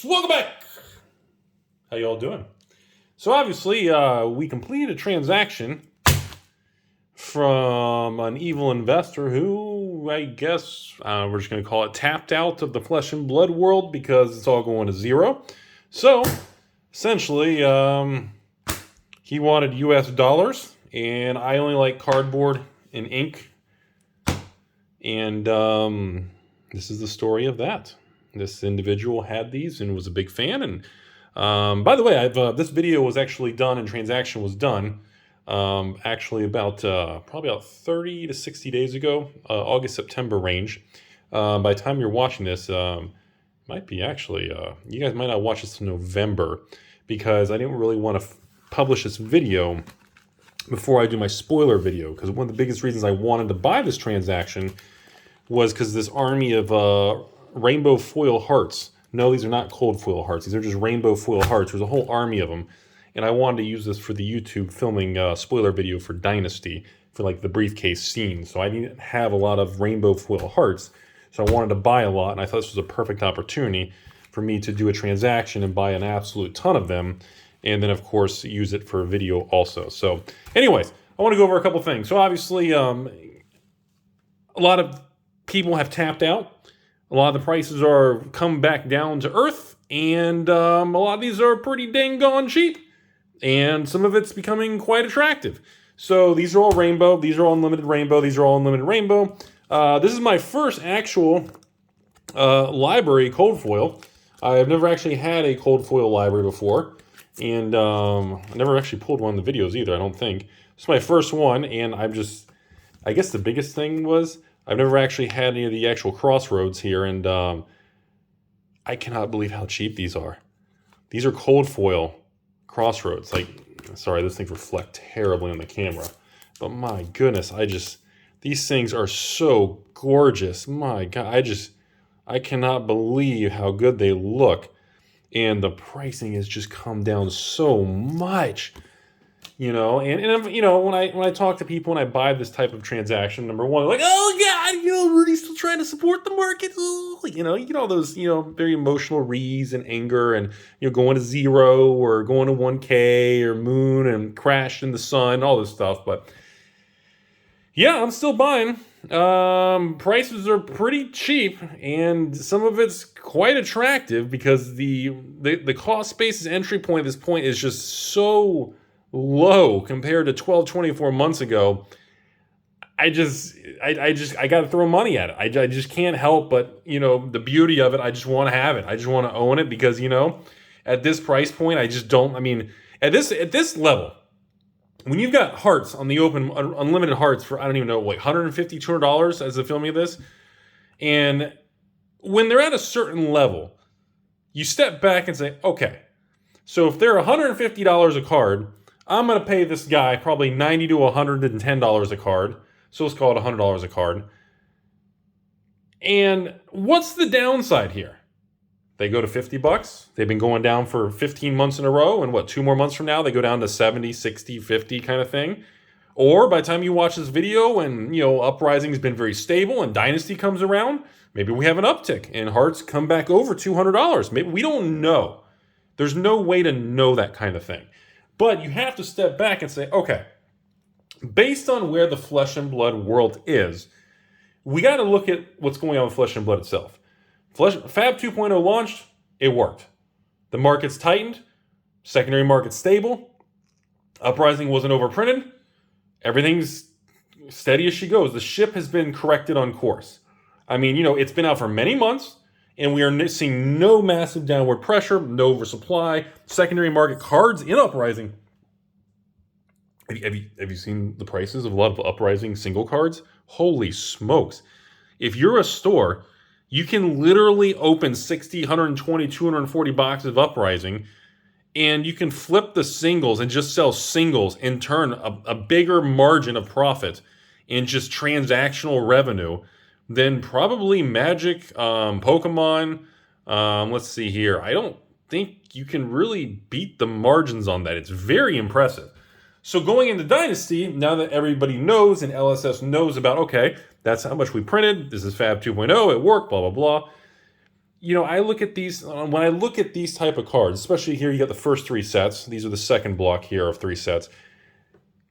Welcome back. How y'all doing? So obviously, we completed a transaction from an evil investor who, I guess, we're just going to call it tapped out of the flesh and blood world because it's all going to zero. So essentially, he wanted US dollars, and I only like cardboard and ink. And this is the story of that. This individual had these and was a big fan. And by the way, this video was actually done and transaction was done actually about probably about 30 to 60 days ago, August, September range. By the time you're watching this, might be actually, you guys might not watch this in November because I didn't really want to publish this video before I do my spoiler video, because one of the biggest reasons I wanted to buy this transaction was because this army of rainbow foil hearts. No, these are not cold foil hearts. These are just rainbow foil hearts. There's a whole army of them. And I wanted to use this for the YouTube filming spoiler video for Dynasty, for like the briefcase scene. So I didn't have a lot of rainbow foil hearts. So I wanted to buy a lot, and I thought this was a perfect opportunity for me to do a transaction and buy an absolute ton of them. And then, of course, use it for a video also. So anyways, I want to go over a couple things. So obviously, a lot of people have tapped out. A lot of the prices are come back down to earth, and a lot of these are pretty dang gone cheap, and some of it's becoming quite attractive. So these are all rainbow. These are all unlimited rainbow. These are all unlimited rainbow. This is my first actual library cold foil. I've never actually had a cold foil library before, and I never actually pulled one in the videos either, I don't think. It's my first one, and I guess the biggest thing was I've never actually had any of the actual crossroads here, and I cannot believe how cheap these are. These are cold foil crossroads. Like, sorry, those things reflect terribly on the camera, but my goodness, these things are so gorgeous. My God, I cannot believe how good they look, and the pricing has just come down so much. You know, and you know, when I talk to people and I buy this type of transaction, number one, like, oh God, you know, Rudy's still trying to support the market. Ooh, you get all those, very emotional reads and anger, and going to zero or going to 1K or moon and crashed in the sun, all this stuff. But yeah, I'm still buying. Prices are pretty cheap, and some of it's quite attractive because the cost basis entry point at this point is just so low compared to 24 months ago. I got to throw money at it. I just can't help but, the beauty of it. I just want to have it. I just want to own it because, at this price point, I just don't, at this level, when you've got hearts on the open, unlimited hearts for, I don't even know, like $150, $200 as the filming of this. And when they're at a certain level, you step back and say, okay, so if they're $150 a card, I'm going to pay this guy probably $90 to $110 a card. So let's call it $100 a card. And what's the downside here? They go to $50. They've been going down for 15 months in a row. And 2 more months from now, they go down to 70, 60, 50 kind of thing. Or by the time you watch this video and, Uprising has been very stable and Dynasty comes around, maybe we have an uptick and hearts come back over $200. Maybe we don't know. There's no way to know that kind of thing. But you have to step back and say, okay, based on where the flesh and blood world is, we got to look at what's going on with flesh and blood itself. Fab 2.0 launched, it worked. The market's tightened, secondary market's stable, Uprising wasn't overprinted, everything's steady as she goes. The ship has been corrected on course. It's been out for many months, and we are seeing no massive downward pressure, no oversupply. Secondary market cards in Uprising. Have you seen the prices of a lot of Uprising single cards? Holy smokes. If you're a store, you can literally open 60, 120, 240 boxes of Uprising, and you can flip the singles and just sell singles and turn a bigger margin of profit in just transactional revenue than probably Magic, Pokemon. Let's see here. I don't think you can really beat the margins on that. It's very impressive. So going into Dynasty, now that everybody knows and LSS knows about, okay, that's how much we printed. This is Fab 2.0. It worked, blah, blah, blah. I look at these, when I look at these type of cards, especially here, you got the first 3 sets. These are the second block here of 3 sets.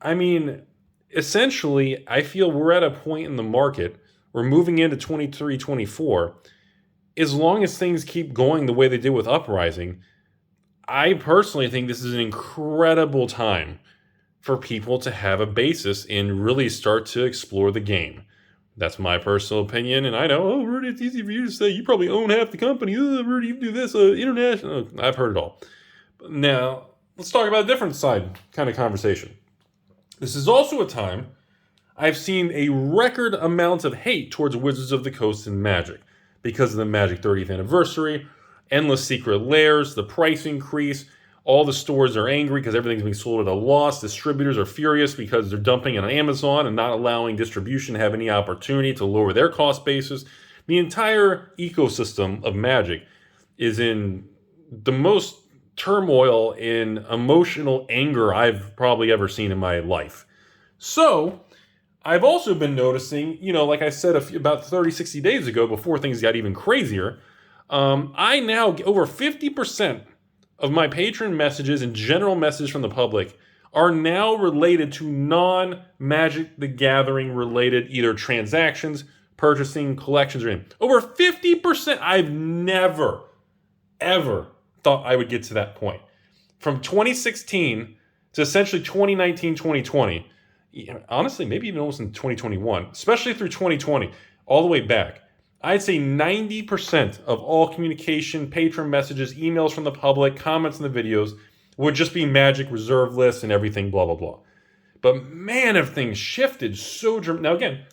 I mean, essentially, I feel we're at a point in the market, we're moving into 23, 24. As long as things keep going the way they did with Uprising, I personally think this is an incredible time for people to have a basis and really start to explore the game. That's my personal opinion, and I know, oh, Rudy, it's easy for you to say. You probably own half the company. Oh, Rudy, you do this, international. I've heard it all. Now, let's talk about a different side kind of conversation. This is also a time I've seen a record amount of hate towards Wizards of the Coast and Magic because of the Magic 30th anniversary, endless secret lairs, the price increase. All the stores are angry because everything's being sold at a loss. Distributors are furious because they're dumping on Amazon and not allowing distribution to have any opportunity to lower their cost basis. The entire ecosystem of Magic is in the most turmoil and emotional anger I've probably ever seen in my life. So, I've also been noticing, like I said about 30, 60 days ago, before things got even crazier, I now, over 50% of my patron messages and general messages from the public are now related to non-Magic the Gathering related either transactions, purchasing, collections, or anything. Over 50%. I've never, ever thought I would get to that point. From 2016 to essentially 2019, 2020, honestly, maybe even almost in 2021, especially through 2020, all the way back, I'd say 90% of all communication, patron messages, emails from the public, comments in the videos would just be Magic reserve lists and everything, blah, blah, blah. But man, have things shifted so dramatically. Now again,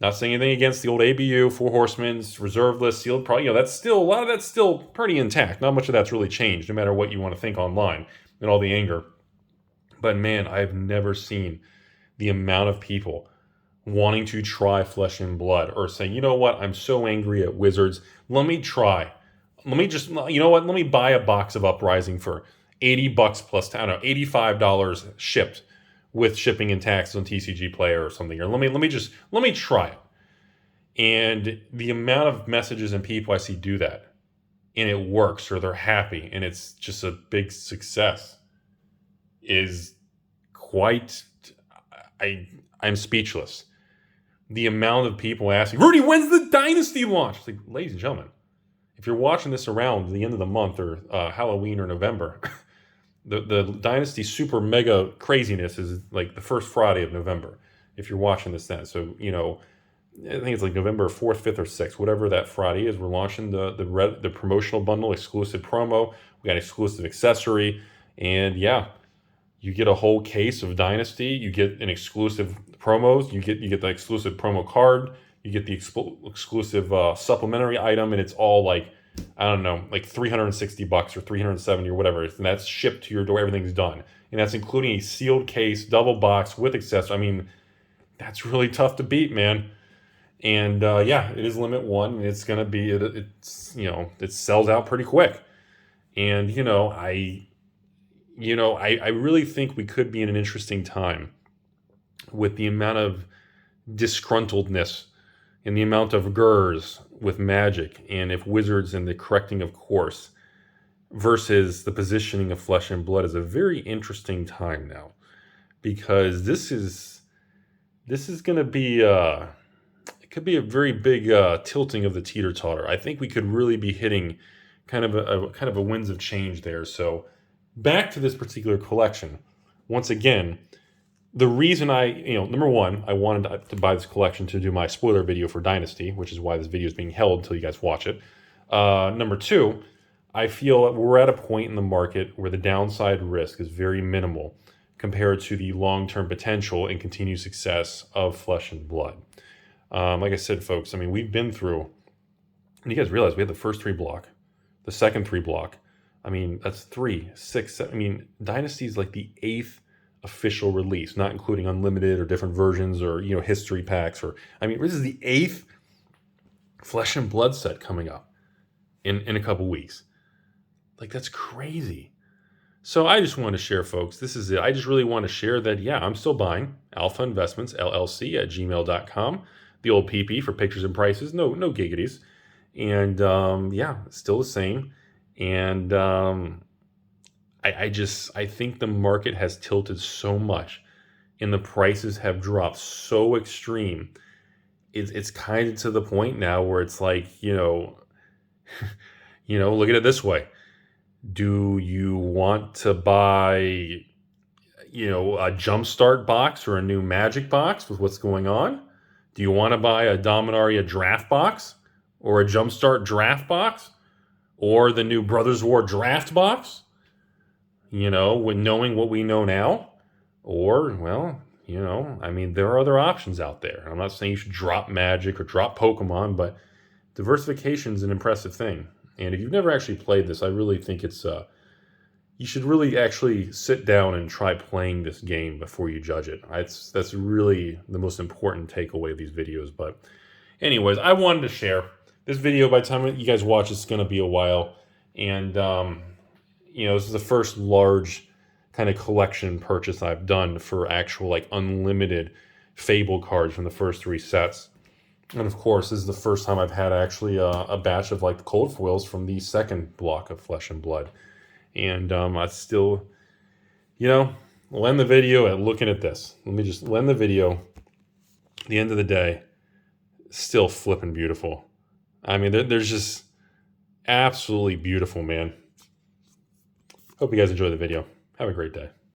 not saying anything against the old ABU, Four Horsemen's, reserve list, sealed product. That's still, a lot of that's still pretty intact. Not much of that's really changed, no matter what you want to think online and all the anger. But man, I've never seen the amount of people wanting to try Flesh and Blood, or saying, you know what, I'm so angry at Wizards, let me try. Let me just, let me buy a box of Uprising for $80 plus, I don't know, $85 shipped with shipping and taxes on TCG Player or something. Or let me try it. And the amount of messages and people I see do that, and it works, or they're happy, and it's just a big success, is quite, I'm speechless. The amount of people asking, Rudy, when's the Dynasty launch? It's like, ladies and gentlemen, if you're watching this around the end of the month or Halloween or November, the Dynasty super mega craziness is like the first Friday of November. If you're watching this then, so I think it's like November 4th, 5th, or 6th, whatever that Friday is. We're launching the promotional bundle, exclusive promo. We got exclusive accessory, and yeah, you get a whole case of Dynasty. You get an exclusive promos. You get the exclusive promo card. You get the exclusive supplementary item, and it's all like, I don't know, like $360 or $370 or whatever. And that's shipped to your door. Everything's done, and that's including a sealed case, double box with accessories. I mean, that's really tough to beat, man. And yeah, it is limit one. And it's gonna be it sells out pretty quick. And I really think we could be in an interesting time with the amount of disgruntledness and the amount of GERS with Magic, and if Wizards and the correcting of course versus the positioning of Flesh and Blood is a very interesting time now, because this is going to be it could be a very big tilting of the teeter-totter. I think we could really be hitting kind of a winds of change there. So back to this particular collection. Once again, the reason number one, I wanted to buy this collection to do my spoiler video for Dynasty, which is why this video is being held until you guys watch it. Number two, I feel we're at a point in the market where the downside risk is very minimal compared to the long-term potential and continued success of Flesh and Blood. Like I said, folks, we've been through, and you guys realize we had the first 3 block, the second 3 block. That's 3, 6, 7. Dynasty is like the 8th official release, not including unlimited or different versions or history packs, or this is the 8th Flesh and Blood set coming up in a couple weeks. Like, that's crazy. So I just want to share, folks, this is it. I just really want to share that, yeah, I'm still buying AlphainvestmentsLLC at gmail.com, the old PP for pictures and prices, no giggities. And yeah, still the same. And I think the market has tilted so much and the prices have dropped so extreme. It's kind of to the point now where it's like, look at it this way. Do you want to buy, a Jumpstart box or a new Magic box with what's going on? Do you want to buy a Dominaria draft box or a Jumpstart draft box or the new Brothers War draft box? When knowing what we know now, or, well, there are other options out there. I'm not saying you should drop Magic or drop Pokemon, but diversification is an impressive thing. And if you've never actually played this, I really think it's you should really actually sit down and try playing this game before you judge it. That's really the most important takeaway of these videos. But anyways, I wanted to share this video. By the time you guys watch, it's going to be a while. And, this is the first large kind of collection purchase I've done for actual like unlimited Fable cards from the first 3 sets. And of course, this is the first time I've had actually a batch of like the cold foils from the second block of Flesh and Blood. And I still, we'll end the video at looking at this. Let me just end the video. At the end of the day, still flipping beautiful. I mean, there's just absolutely beautiful, man. Hope you guys enjoy the video. Have a great day.